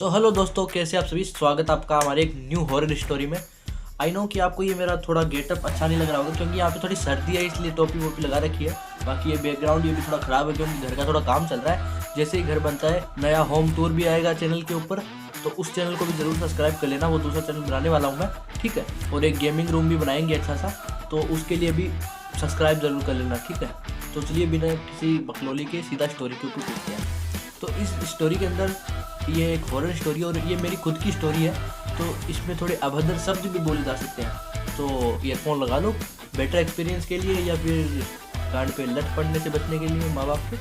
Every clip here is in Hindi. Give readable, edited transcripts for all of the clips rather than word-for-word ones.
तो हेलो दोस्तों, कैसे आप सभी। स्वागत आपका हमारे एक न्यू हॉरर स्टोरी में। आई नो कि आपको ये मेरा थोड़ा गेटअप अच्छा नहीं लग रहा होगा क्योंकि यहाँ पे थोड़ी सर्दी है, इसलिए टोपी वोपी लगा रखी है। बाकी ये बैकग्राउंड ये भी थोड़ा ख़राब है क्योंकि घर का थोड़ा काम चल रहा है। जैसे ही घर बनता है नया होम टूर भी आएगा चैनल के ऊपर, तो उस चैनल को भी ज़रूर सब्सक्राइब कर लेना। वो दूसरा चैनल बनाने वाला हूँ मैं, ठीक है। और एक गेमिंग रूम भी बनाएंगे अच्छा सा, तो उसके लिए भी सब्सक्राइब ज़रूर कर लेना, ठीक है। तो चलिए बिना किसी बकलोली के सीधा स्टोरी के ऊपर पूछते हैं। तो इस स्टोरी के अंदर ये एक हॉरर स्टोरी और ये मेरी खुद की स्टोरी है, तो इसमें थोड़े अभद्र शब्द भी बोले जा सकते हैं। तो ईयरफोन लगा लो बेटर एक्सपीरियंस के लिए, या फिर कान पे लट पड़ने से बचने के लिए माँ बाप के।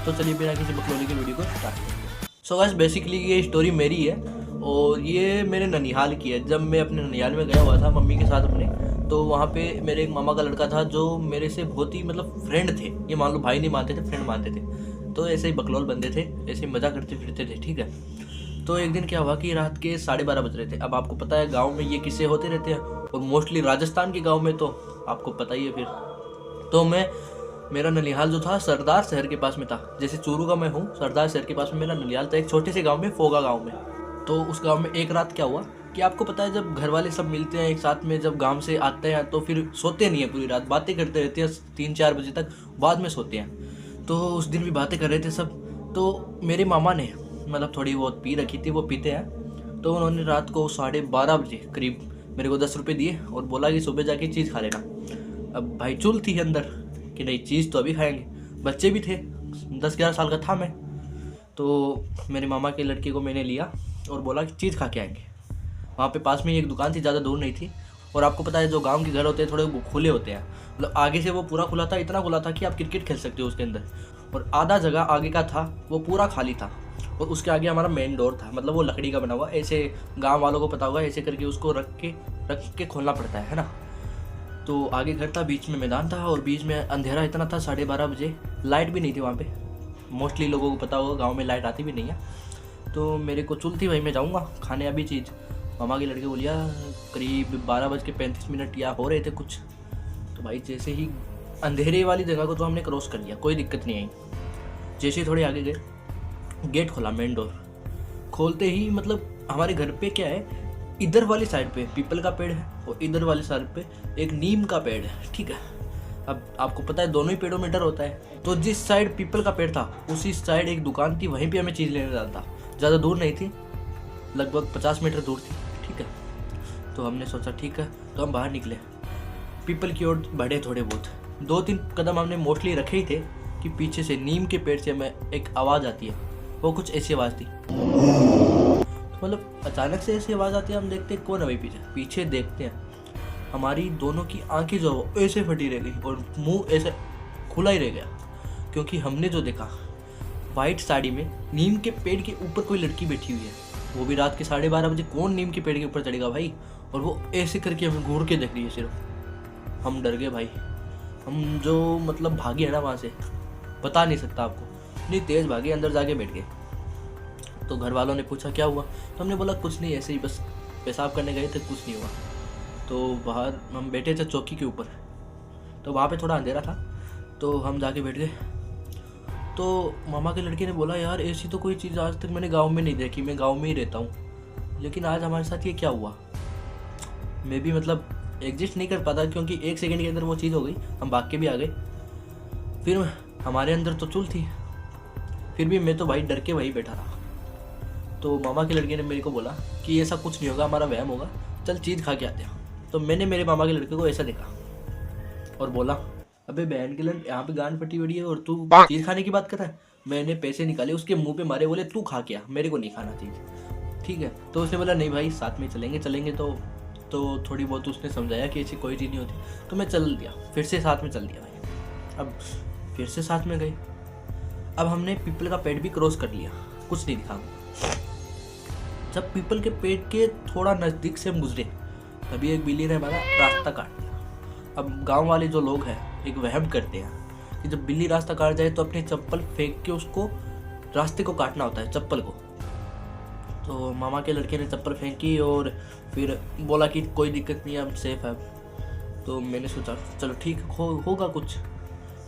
तो चलिए बिना किसी बकलोली के वीडियो को स्टार्ट करते हैं। सो गाइस, बेसिकली ये स्टोरी मेरी है और ये मेरे ननिहाल की है। जब मैं अपने ननिहाल में गया हुआ था मम्मी के साथ अपने, तो वहाँ पे मेरे एक मामा का लड़का था जो मेरे से बहुत ही मतलब फ्रेंड थे। ये मान लो भाई नहीं मानते थे, फ्रेंड मानते थे। तो ऐसे ही बकलोल बंदे थे, ऐसे ही मज़ा करते फिरते थे, ठीक है। तो एक दिन क्या हुआ कि रात के 12:30 बज रहे थे। अब आपको पता है गांव में ये किस्से होते रहते हैं, और मोस्टली राजस्थान के गांव में तो आपको पता ही है फिर। तो मेरा ननिहाल जो था सरदार शहर के पास में था। जैसे चूरू का मैं हूँ, सरदार शहर के पास में मेरा ननिहाल था, एक छोटे से गाँव में, फोगा गाँव में। तो उस गाँव में एक रात क्या हुआ कि आपको पता है जब घर वाले सब मिलते हैं एक साथ में, जब गाँव से आते हैं तो फिर सोते नहीं है पूरी रात, बातें करते रहते हैं 3-4 बजे तक, बाद में सोते हैं। तो उस दिन भी बातें कर रहे थे सब। तो मेरे मामा ने मतलब थोड़ी बहुत पी रखी थी, वो पीते हैं। तो उन्होंने रात को 12:30 बजे करीब मेरे को 10 रुपये दिए और बोला कि सुबह जाके चीज़ खा लेना। अब भाई चुल थी अंदर कि नहीं, चीज़ तो अभी खाएंगे। बच्चे भी थे, 10-11 साल का था मैं। तो मेरे मामा के लड़के को मैंने लिया और बोला कि चीज़ खा के आएंगे। वहाँ पे पास में एक दुकान थी, ज़्यादा दूर नहीं थी। और आपको पता है जो गांव के घर होते हैं थोड़े खुले होते हैं, मतलब आगे से वो पूरा खुला था, इतना खुला था कि आप क्रिकेट खेल सकते हो उसके अंदर। और आधा जगह आगे का था वो पूरा खाली था, और उसके आगे हमारा मेन डोर था, मतलब वो लकड़ी का बना हुआ। ऐसे गांव वालों को पता होगा, ऐसे करके उसको रख के खोलना पड़ता है ना। तो आगे घर था, बीच में मैदान था, और बीच में अंधेरा इतना था, 12:30 बजे। लाइट भी नहीं थी वहाँ पे, मोस्टली लोगों को पता होगा गाँव में लाइट आती भी नहीं है। तो मेरे को चुल थी भाई, मैं जाऊँगा खाने अभी चीज़। मामा के लड़के बोलिया करीब 12:35 या हो रहे थे कुछ। तो भाई जैसे ही अंधेरे वाली जगह को तो हमने क्रॉस कर लिया, कोई दिक्कत नहीं आई। जैसे ही थोड़े आगे गए, गेट खोला, मेन डोर खोलते ही मतलब हमारे घर पे क्या है, इधर वाली साइड पे पीपल का पेड़ है और इधर वाली साइड पे एक नीम का पेड़ है, ठीक है। अब आपको पता है दोनों ही पेड़ों में डर होता है। तो जिस साइड पीपल का पेड़ था उसी साइड एक दुकान थी, वहीं पे हमें चीज़ लेने जाना था। ज़्यादा दूर नहीं थी, लगभग 50 मीटर दूर थी, ठीक है। तो हमने सोचा ठीक है, तो हम बाहर निकले, पीपल की ओर बढ़े। थोड़े बहुत 2-3 कदम हमने मोस्टली रखे ही थे कि पीछे से नीम के पेड़ से हमें एक आवाज़ आती है। वो कुछ ऐसी आवाज़ थी, तो मतलब अचानक से ऐसी आवाज़ आती है। हम देखते हैं कौन है भाई पीछे। पीछे देखते हैं, हमारी दोनों की आंखें जो वो ऐसे फटी रह गई और मुंह ऐसे खुला ही रह गया, क्योंकि हमने जो देखा वाइट साड़ी में नीम के पेड़ के ऊपर कोई लड़की बैठी हुई है। वो भी रात के 12:30 बजे, कौन नीम के पेड़ के ऊपर चढ़ेगा भाई। और वो ऐसे करके हमें घूर के देख रही है सिर्फ। हम डर गए भाई, हम जो मतलब भागे है ना वहाँ से, बता नहीं सकता आपको, इतनी तेज़ भागे, अंदर जाके बैठ गए। तो घर वालों ने पूछा क्या हुआ, तो हमने बोला कुछ नहीं, ऐसे ही बस पेशाब करने गए थे, कुछ नहीं हुआ। तो बाहर हम बैठे थे चौकी के ऊपर, तो वहाँ पे थोड़ा अंधेरा था, तो हम जाके बैठ गए। तो मामा के लड़के ने बोला यार ऐसी तो कोई चीज़ आज तक मैंने गांव में नहीं देखी, मैं गांव में ही रहता हूँ, लेकिन आज हमारे साथ ये क्या हुआ। मैं भी मतलब एग्जिस्ट नहीं कर पाता, क्योंकि 1 सेकंड के अंदर वो चीज़ हो गई, हम भाग के भी आ गए। फिर हमारे अंदर तो चुल थी, फिर भी मैं तो भाई डर के वहीं बैठा रहा। तो मामा के लड़के ने मेरे को बोला कि ऐसा कुछ नहीं होगा, हमारा वहम होगा, चल चीज़ खा के आते हैं। तो मैंने मेरे मामा के लड़के को ऐसा देखा और बोला अबे बहन के लड़, यहाँ पे गांड फटी बड़ी है और तू चीज़ खाने की बात कर रहा है। मैंने पैसे निकाले, उसके मुंह पे मारे, बोले तू खा के आ, मेरे को नहीं खाना चीज़, ठीक है। तो उसने बोला नहीं भाई साथ में चलेंगे। तो थोड़ी बहुत उसने समझाया कि ऐसी कोई चीज़ नहीं होती। तो मैं चल दिया, फिर से साथ में चल दिया भाई। अब फिर से साथ में गए। अब हमने पीपल का पेड़ भी क्रॉस कर लिया, कुछ नहीं दिखा। जब पीपल के पेड़ के थोड़ा नज़दीक से हम गुजरे, तभी एक बिल्ली ने हमारा रास्ता काट दिया। अब गांव वाले जो लोग हैं एक वहम करते हैं कि जब बिल्ली रास्ता काट जाए तो अपनी चप्पल फेंक के उसको रास्ते को काटना होता है, चप्पल को। तो मामा के लड़के ने चप्पल फेंकी और फिर बोला कि कोई दिक्कत नहीं है, हम सेफ है। तो मैंने सोचा चलो ठीक होगा कुछ।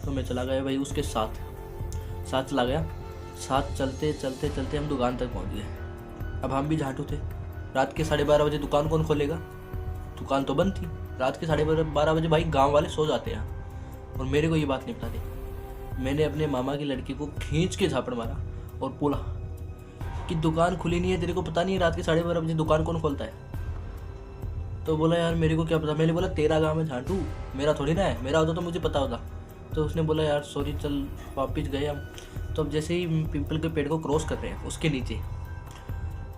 तो मैं चला गया भाई उसके साथ चला गया। साथ चलते चलते हम दुकान तक पहुंच गए। अब हम भी झांटू थे। रात के 12:30 बजे दुकान कौन खोलेगा? दुकान तो बंद थी। रात के 12:30 बजे भाई गांव वाले सो जाते हैं, और मेरे को ये बात नहीं पता थी। मैंने अपने मामा की लड़की को खींच के झापड़ मारा और बोला कि दुकान खुली नहीं है, तेरे को पता नहीं है रात के 12:30 बजे दुकान कौन खोलता है? तो बोला यार मेरे को क्या पता। मैंने बोला तेरा गाँव है झांटू, मेरा थोड़ी ना है, मेरा होता तो मुझे पता होता। तो उसने बोला यार सॉरी, चल वापस गए हम। तो अब जैसे ही पीपल के पेड़ को क्रॉस कर रहे हैं उसके नीचे,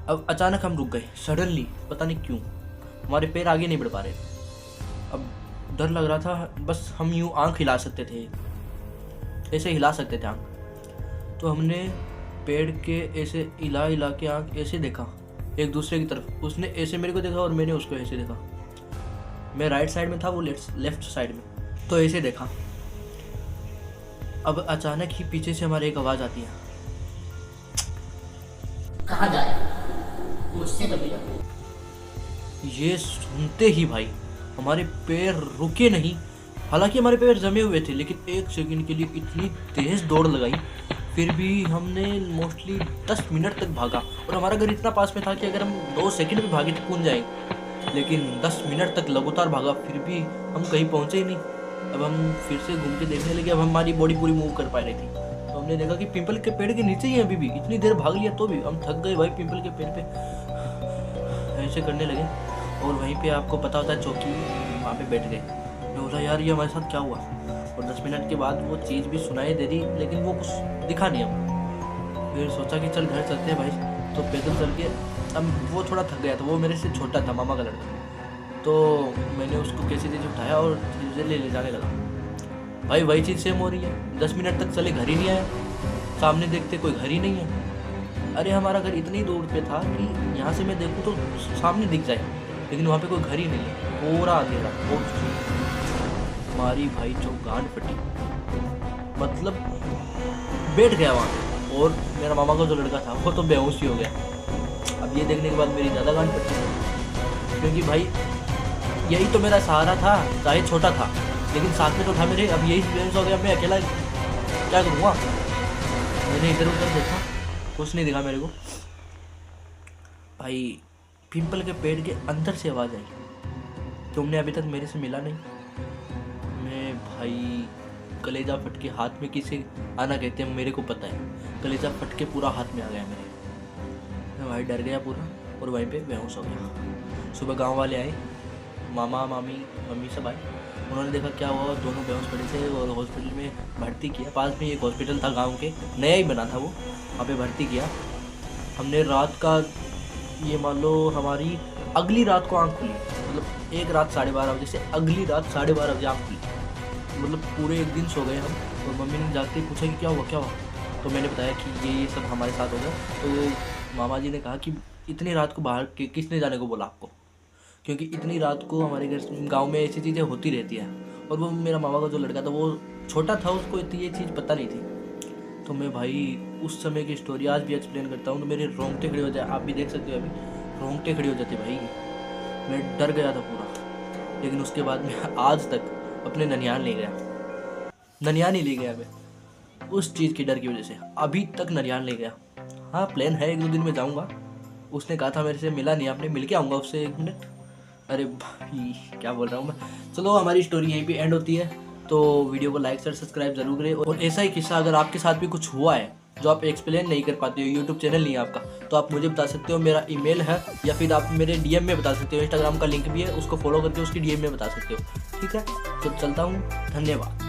अब अचानक हम रुक गए। सडनली पता नहीं क्यों हमारे पैर आगे नहीं बढ़ पा रहे। अब डर लग रहा था, बस हम यूँ आँख हिला सकते थे, ऐसे हिला सकते थे आँख। तो हमने पेड़ के ऐसे हिला के आँख ऐसे देखा एक दूसरे की तरफ। उसने ऐसे मेरे को देखा और मैंने उसको ऐसे देखा। मैं राइट साइड में था, वो लेफ्ट साइड में, तो ऐसे देखा। अब अचानक ही पीछे से हमारे एक आवाज़ आती है, कहाँ जा रहे? मुझसे कभी ये सुनते ही भाई हमारे पैर रुके नहीं। हालांकि हमारे पैर जमे हुए थे, लेकिन 1 सेकंड के लिए इतनी तेज दौड़ लगाई। फिर भी हमने मोस्टली 10 मिनट तक भागा, और हमारा घर इतना पास में था कि अगर हम 2 सेकंड भी भागे तो पहुंच जाएंगे। लेकिन 10 मिनट तक लगातार भागा, फिर भी हम कहीं पहुंचे ही नहीं। अब हम फिर से घूम के देखने लगे। अब हमारी बॉडी पूरी मूव कर पा रही थी, तो हमने देखा कि पीपल के पेड़ के नीचे ही अभी भी इतनी देर भाग लिया, तो भी हम थक गए भाई। पीपल के पेड़ पे ऐसे करने लगे, और वहीं पे आपको पता होता है चौकी, वहाँ पे बैठ गए। मैं बोला यार ये हमारे साथ क्या हुआ? और 10 मिनट के बाद वो चीज़ भी सुनाई दे रही, लेकिन वो कुछ दिखा नहीं हमको। फिर सोचा कि चल घर चलते हैं भाई। तो पैदल चल के, अब वो थोड़ा थक गया था, वो मेरे से छोटा था, मामा का लड़का। तो मैंने उसको कैसे चीज़ उठाया और धीरे ले जाने लगा। भाई वही चीज़ सेम हो रही है। 10 मिनट तक चले, घर ही नहीं आया। सामने देखते कोई घर ही नहीं है। अरे हमारा घर इतनी दूर पे था कि यहाँ से मैं देखूँ तो सामने दिख जाए, लेकिन वहाँ पे कोई घर ही नहीं है, पूरा अंधेरा। हमारी भाई जो गांड फटी, मतलब बैठ गया वहाँ पे। और मेरा मामा का जो लड़का था वो तो बेहोश ही हो गया। अब ये देखने के बाद मेरी ज़्यादा गांड फटी, क्योंकि भाई यही तो मेरा सहारा था, चाहे छोटा था लेकिन साथ में तो था मेरे। अब यही बेहोश हो गया, मैं अकेला क्या करूँगा? मैंने इधर उधर देखा, कुछ नहीं दिखा मेरे को। भाई पीपल के पेड़ के अंदर से आवाज़ आई, तुमने अभी तक मेरे से मिला नहीं। मैं भाई कलेजा फट के, हाथ में किसे आना कहते हैं मेरे को पता है, कलेजा फट के पूरा हाथ में आ गया मेरे। मैं भाई डर गया पूरा, और वहीं पे बेहोश हो गया। सुबह गांव वाले आए, मामा मामी मम्मी सब आए। उन्होंने देखा क्या हुआ, दोनों बेहोश पड़े थे और हॉस्पिटल में भर्ती किया। पास में एक हॉस्पिटल था गाँव के, नया ही बना था वो, वहाँ पे भर्ती किया। हमने रात का, ये मान लो हमारी अगली रात को आँख खुली, मतलब एक रात 12:30 बजे से अगली रात 12:30 बजे आँख खुली। मतलब पूरे एक दिन सो गए हम। और मम्मी ने जाके पूछा कि क्या हुआ। तो मैंने बताया कि ये सब हमारे साथ हो गया। तो मामा जी ने कहा कि इतनी रात को बाहर किसने जाने को बोला आपको, क्योंकि इतनी रात को हमारे घर गाँव में ऐसी चीज़ें होती रहती हैं। और वो मेरा मामा का जो लड़का था वो छोटा था, उसको इतनी ये चीज़ पता नहीं थी। तो मैं भाई उस समय की स्टोरी आज भी एक्सप्लेन करता हूँ तो मेरे रोंगटे खड़े हो जाए। आप भी देख सकते हो, अभी रोंगटे खड़े हो जाते भाई। मैं डर गया था पूरा, लेकिन उसके बाद मैं आज तक अपने ननिहाल नहीं गया, ननिहाल नहीं ले गया मैं उस चीज़ की डर की वजह से। अभी तक ननिहाल नहीं गया। हाँ प्लान है 1-2 दिन में जाऊँगा। उसने कहा था मेरे से मिला नहीं, आपने मिल के आऊँगा उससे 1 मिनट। अरे भाई क्या बोल रहा हूँ मैं। चलो हमारी स्टोरी यहीं पे एंड होती है, तो वीडियो को लाइक शेयर सब्सक्राइब जरूर करें। और ऐसा ही किस्सा अगर आपके साथ भी कुछ हुआ है जो आप एक्सप्लेन नहीं कर पाते हो, यूट्यूब चैनल नहीं है आपका, तो आप मुझे बता सकते हो। मेरा ईमेल है, या फिर आप मेरे DM में बता सकते हो। इंस्टाग्राम का लिंक भी है, उसको फॉलो करके उसकी DM में बता सकते हो। ठीक है, तो चलता हूँ, धन्यवाद।